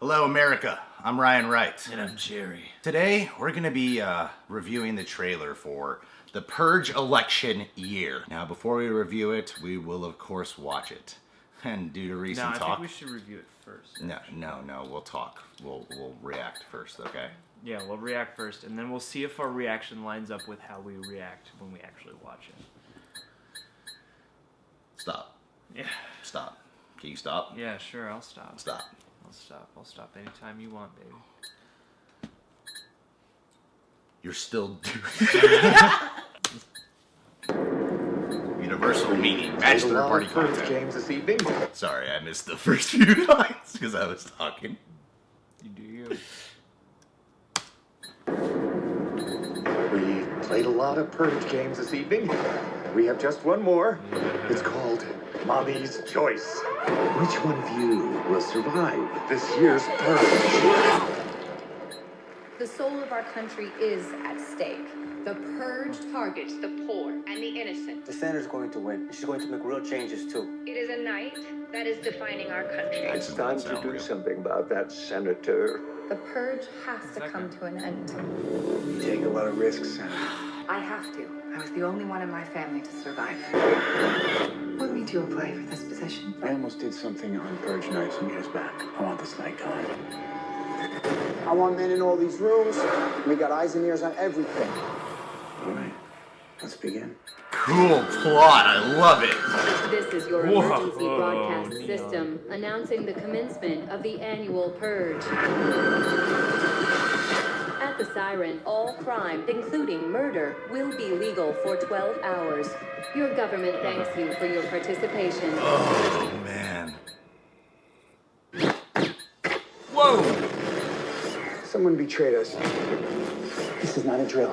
Hello, America. I'm Ryan Wright. And I'm Jerry. Today, we're going to be reviewing the trailer for the Purge election year. Now, before we review it, we will, of course, watch it. And due to recent talk... I think we should review it first. No. We'll talk. We'll react first, okay? Yeah, we'll react first, and then we'll see if our reaction lines up with how we react when we actually watch it. Stop. Yeah. Stop. Can you stop? Yeah, sure, I'll stop. Stop. I'll stop anytime you want, baby. You're still doing Universal meaning. Match third-party content. James this evening. Sorry, I missed the first few lines because I was talking. You do you. We played a lot of Purge games this evening. We have just one more. It's called Mommy's Choice. Which one of you will survive this year's Purge? The soul of our country is at stake. The Purge targets the poor and the innocent. The senator's going to win. She's going to make real changes, too. It is a night that is defining our country. It's time to do something about that, Senator. The Purge has to come to an end. You take a lot of risks, Senator. I have to. I was the only one in my family to survive. What made you apply for this position? I almost did something on Purge night some years back. I want this night gone. I want men in all these rooms. We got eyes and ears on everything. All right, let's begin. Cool plot. I love it. This is your emergency broadcast system announcing the commencement of the annual Purge. At the siren, all crime, including murder, will be legal for 12 hours. Your government thanks you for your participation. Oh, man. Whoa! Someone betrayed us. This is not a drill.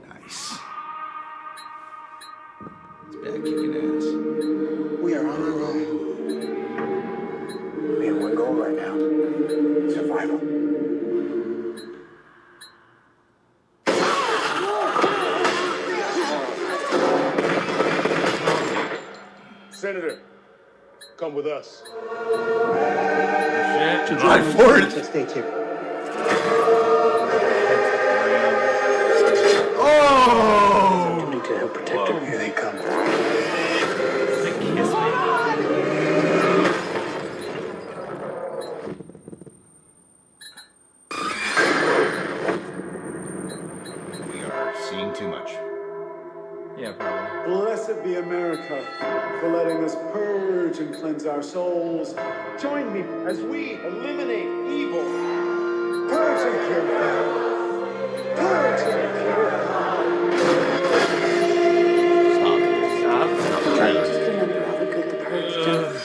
Nice. It's bad kicking ass. We are on our own. We have one goal right now. Survival. Senator, come with us. Shit. Drive forward. Stay tuned. Oh! Need to help protect her. Here they come. It's a kiss, We are seeing too much. Yeah, probably. Blessed be America for letting us purge and cleanse our souls. Join me as we eliminate evil. Purge and cure. Purge and cure. Stop. Just remember all the good the Purge does.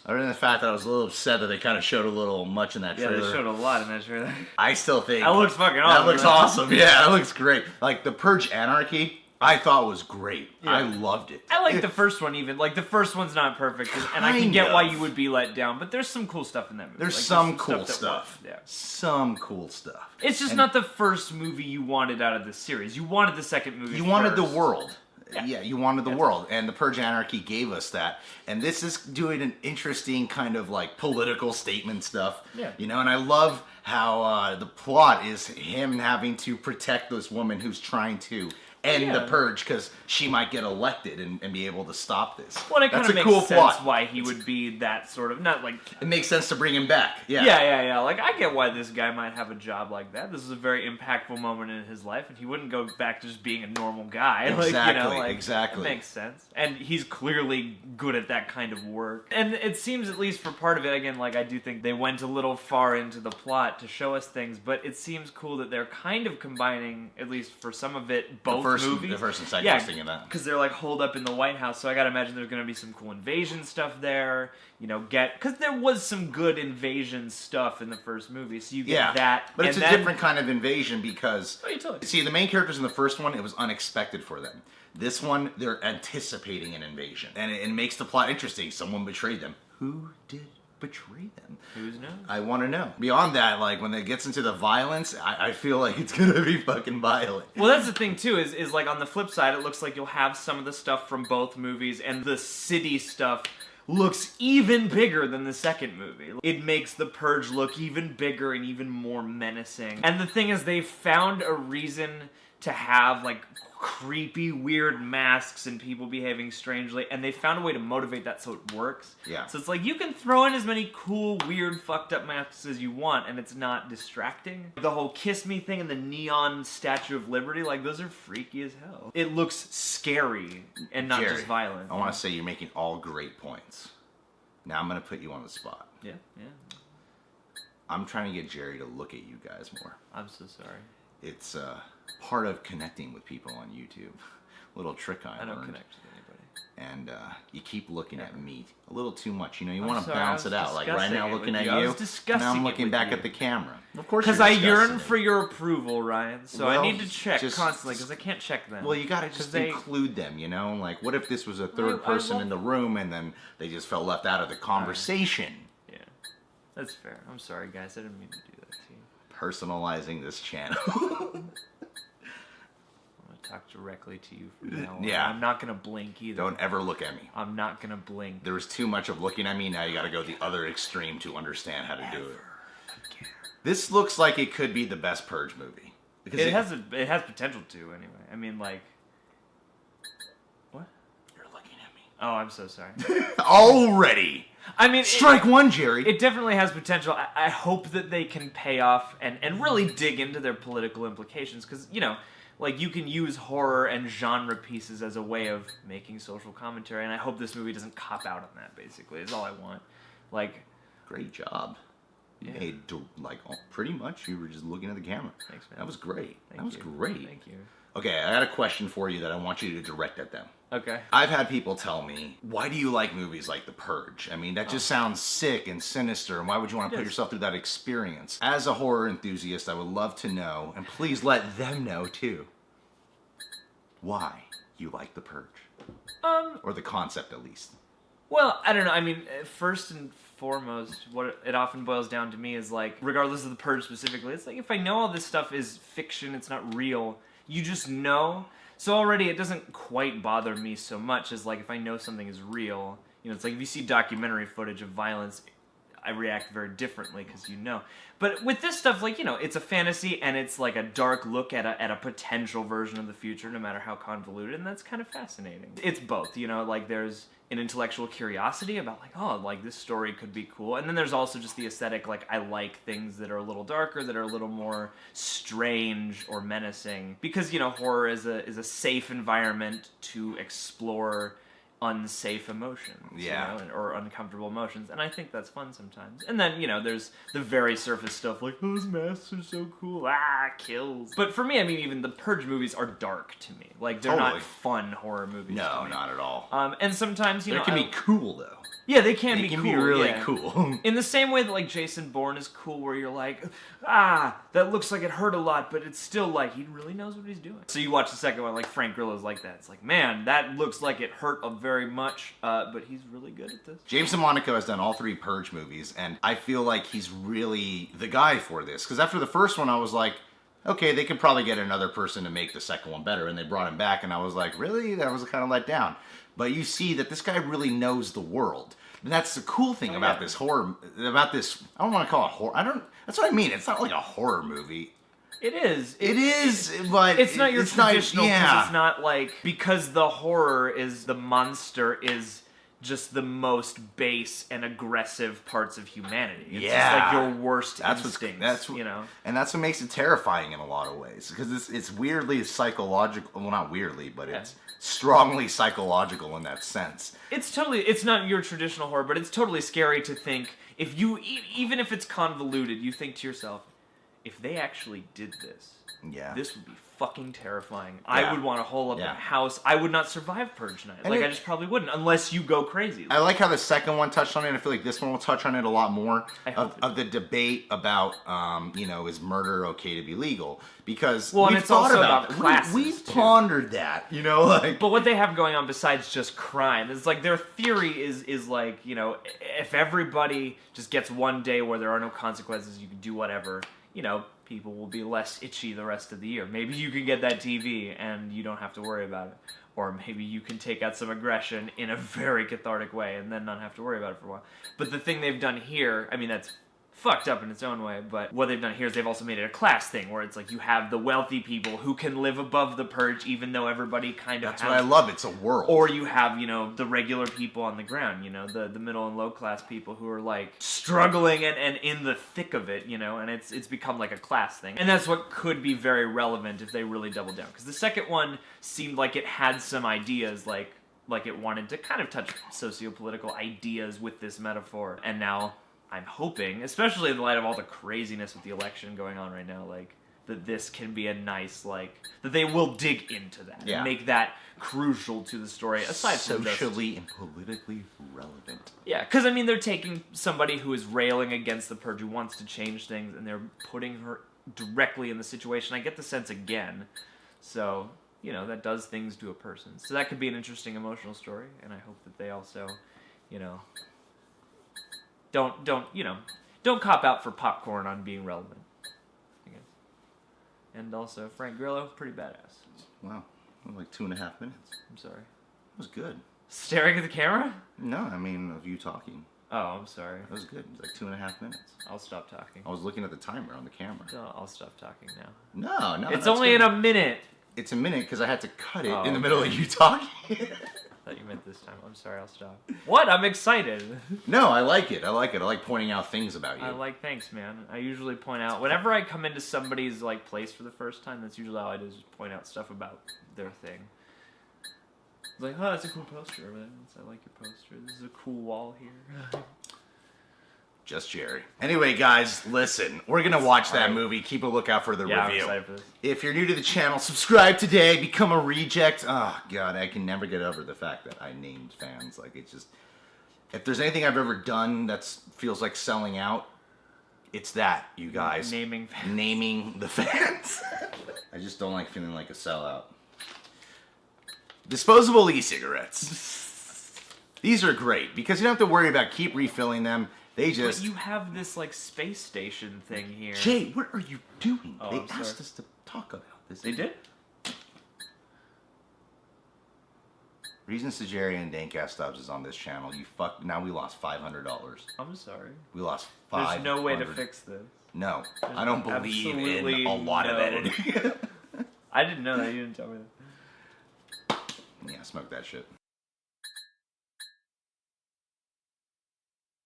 Other than the fact that I was a little upset that they kind of showed a little much in that Yeah, trailer. they showed a lot in that trailer. I still think... That looks fucking awesome. That looks awesome. Yeah, that looks great. Like, the Purge Anarchy, I thought was great. Yeah. I loved it. I like the first one even. Like, the first one's not perfect, and I can get why you would be let down, but there's some cool stuff in that movie. There's like, some cool stuff. Yeah. Some cool stuff. It's just not the first movie you wanted out of this series. You wanted the second movie You wanted the first. world. Yeah. Yeah, you wanted the world. And the Purge Anarchy gave us that. And this is doing an interesting kind of like political statement stuff. Yeah. You know, and I love how the plot is him having to protect this woman who's trying to end the Purge because she might get elected and be able to stop this. Well, it kind That's of a makes cool sense plot. why he would be that sort of, not like... It makes sense to bring him back. Yeah. Yeah. Like, I get why this guy might have a job like that. This is a very impactful moment in his life, and he wouldn't go back to just being a normal guy. Exactly, like, you know, like, exactly. It makes sense. And he's clearly good at that kind of work. And it seems, at least for part of it, again, like, I do think they went a little far into the plot to show us things, but it seems cool that they're kind of combining, at least for some of it, both movies. The first and second, Yeah, I was thinking that. because they're like holed up in the White House, so I gotta imagine there's gonna be some cool invasion stuff there. You know, because there was some good invasion stuff in the first movie, so you get that. But and it's a then, different kind of invasion because Oh, you totally- see, the main characters in the first one, it was unexpected for them. This one, they're anticipating an invasion, and it makes the plot interesting. Someone betrayed them. Who did? betray them? Who knows? I want to know. Beyond that, like, when it gets into the violence, I feel like it's gonna be fucking violent. Well, that's the thing, too, is like, on the flip side, it looks like you'll have some of the stuff from both movies, and the city stuff looks even bigger than the second movie. It makes The Purge look even bigger and even more menacing. And the thing is, they found a reason to have, like, creepy, weird masks and people behaving strangely, and they found a way to motivate that so it works. Yeah. So it's like, you can throw in as many cool, weird, fucked up masks as you want, and it's not distracting. The whole Kiss Me thing and the neon Statue of Liberty, like, those are freaky as hell. It looks scary and not Jerry, just violent. I want to say you're making all great points. Now I'm going to put you on the spot. Yeah. I'm trying to get Jerry to look at you guys more. I'm so sorry. It's part of connecting with people on YouTube. Little trick I learned. don't connect with anybody. And you keep looking at me a little too much. You know, you I'm want to sorry, bounce I it was out. Like right now, discussing it looking with at you. I you. was discussing Now I'm it looking with back you. at the camera. Of course, Because you're I discussing yearn it. for your approval, Ryan. So Well, I need to check just- constantly because I can't check them. Well, you gotta just include them, you know? Like, what if this was a third person in the room and then they just felt left out of the conversation? Yeah, that's fair. I'm sorry, guys. I didn't mean to do that to you. Personalizing this channel. I'm gonna talk directly to you from now on. Yeah. I'm not gonna blink either. Don't ever look at me. I'm not gonna blink. There was too much of looking at me. Now you gotta go the other extreme to understand how to do it. This looks like it could be the best Purge movie. Because It has potential to, anyway. I mean, like... What? You're looking at me. Oh, I'm so sorry. Already! I mean... Strike one, Jerry! It definitely has potential. I hope that they can pay off and really dig into their political implications, because, you know, like, you can use horror and genre pieces as a way of making social commentary, and I hope this movie doesn't cop out on that, basically, is all I want. Like... Great job. You Yeah. made, like, pretty much, you were just looking at the camera. Thanks, man. That was great. Thank That was you. great. Thank you. Okay, I got a question for you that I want you to direct at them. Okay. I've had people tell me, why do you like movies like The Purge? I mean, that just sounds sick and sinister, and why would you want to put yourself through that experience? As a horror enthusiast, I would love to know, and please let them know too, why you like The Purge. Or the concept, at least. Well, I don't know. I mean, first and foremost, what it often boils down to me is, like, regardless of The Purge specifically, it's like, if I know all this stuff is fiction, it's not real, you just know. So already it doesn't quite bother me so much as, like, if I know something is real. You know, it's like if you see documentary footage of violence, I react very differently because you know. But with this stuff, like, you know, it's a fantasy and it's like a dark look at a potential version of the future, no matter how convoluted, and that's kind of fascinating. It's both, you know, like there's an intellectual curiosity about, like, oh, like, this story could be cool. And then there's also just the aesthetic, like, I like things that are a little darker, that are a little more strange or menacing. Because, you know, horror is a safe environment to explore unsafe emotions, Yeah. you know, or uncomfortable emotions, and I think that's fun sometimes. And then, you know, there's the very surface stuff like, those masks are so cool, kills. But for me, I mean, even the Purge movies are dark to me. Like, they're Totally. not fun horror movies to No, me. not at all. And sometimes, you They know, can be cool, though. yeah, they can They be can cool. be really yeah. cool. In the same way that, like, Jason Bourne is cool, where you're like, that looks like it hurt a lot, but it's still like, he really knows what he's doing. So you watch the second one, like, Frank Grillo's like that. It's like, man, that looks like it hurt very much, but he's really good at this. James DeMonaco has done all 3 Purge movies, and I feel like he's really the guy for this. Because after the first one, I was like, okay, they could probably get another person to make the second one better, and they brought him back, and I was like, really? That was kind of let down. But you see that this guy really knows the world. And that's the cool thing about this horror, about this, I don't want to call it horror, that's what I mean, it's not like a horror movie. It is. It is, but it's not your traditional, because it's not like, because the horror is, the monster is just the most base and aggressive parts of humanity. It's just like your worst instincts, you know? And that's what makes it terrifying in a lot of ways. Because it's weirdly psychological, well, not weirdly, but it's strongly psychological in that sense. It's not your traditional horror, but it's totally scary to think, if you, even if it's convoluted, you think to yourself, if they actually did this, Yeah. this would be fucking terrifying. Yeah. I would want to hole up in a house. I would not survive Purge night. And I just probably wouldn't, unless you go crazy. I like how the second one touched on it. I feel like this one will touch on it a lot more of the debate about, is murder okay to be legal? Because and we've it's thought also about about classes, we've too. pondered that, like. But what they have going on besides just crime is like their theory is like, if everybody just gets one day where there are no consequences, you can do whatever, people will be less itchy the rest of the year. Maybe you can get that TV and you don't have to worry about it. Or maybe you can take out some aggression in a very cathartic way and then not have to worry about it for a while. But the thing they've done here, I mean, that's fucked up in its own way, but what they've done here is they've also made it a class thing, where it's like you have the wealthy people who can live above the purge even though everybody kind of That's what I love, it's a world. Or you have, the regular people on the ground, the middle and low class people who are like struggling and in the thick of it, and it's become like a class thing. And that's what could be very relevant if they really double down. Because the second one seemed like it had some ideas, like it wanted to kind of touch socio-political ideas with this metaphor, and now I'm hoping, especially in the light of all the craziness with the election going on right now, that this can be a nice, that they will dig into that and make that crucial to the story, aside from socially and politically relevant. Yeah, because, they're taking somebody who is railing against the Purge, who wants to change things, and they're putting her directly in the situation. I get the sense again. So, that does things to a person. So that could be an interesting emotional story, and I hope that they also, don't cop out for popcorn on being relevant, I guess. And also, Frank Grillo, pretty badass. Wow, like 2.5 minutes. I'm sorry. It was good. Staring at the camera? No, I mean of you talking. Oh, I'm sorry. It was good. It was like 2.5 minutes. I'll stop talking. I was looking at the timer on the camera. No, I'll stop talking now. No, it's only in a minute. It's a minute because I had to cut it in the middle of you talking. I thought you meant this time. I'm sorry, I'll stop. What? I'm excited. No, I like it. I like pointing out things about you. Thanks, man. I usually point out, whenever I come into somebody's, place for the first time, that's usually all I do, is just point out stuff about their thing. It's like, oh, that's a cool poster over there. I like your poster. This is a cool wall here. Just Jerry. Anyway, guys, listen. We're going to watch that movie. Keep a lookout for the review. I'm excited for this. If you're new to the channel, subscribe today. Become a reject. Oh, God, I can never get over the fact that I named fans. It's just... If there's anything I've ever done that feels like selling out, it's that, you guys. Naming fans. Naming the fans. I just don't like feeling like a sellout. Disposable e-cigarettes. These are great because you don't have to worry about keep refilling them. They just... But you have this, space station thing here. Jay, what are you doing? Oh, they asked us to talk about this. They did? Reasons to Jerry and Dankcast Stubbs is on this channel. Now we lost $500. I'm sorry. We lost $500. There's no way to fix this. No. I don't believe absolutely in a lot of editing. I didn't know that. You didn't tell me that. Yeah, smoke that shit.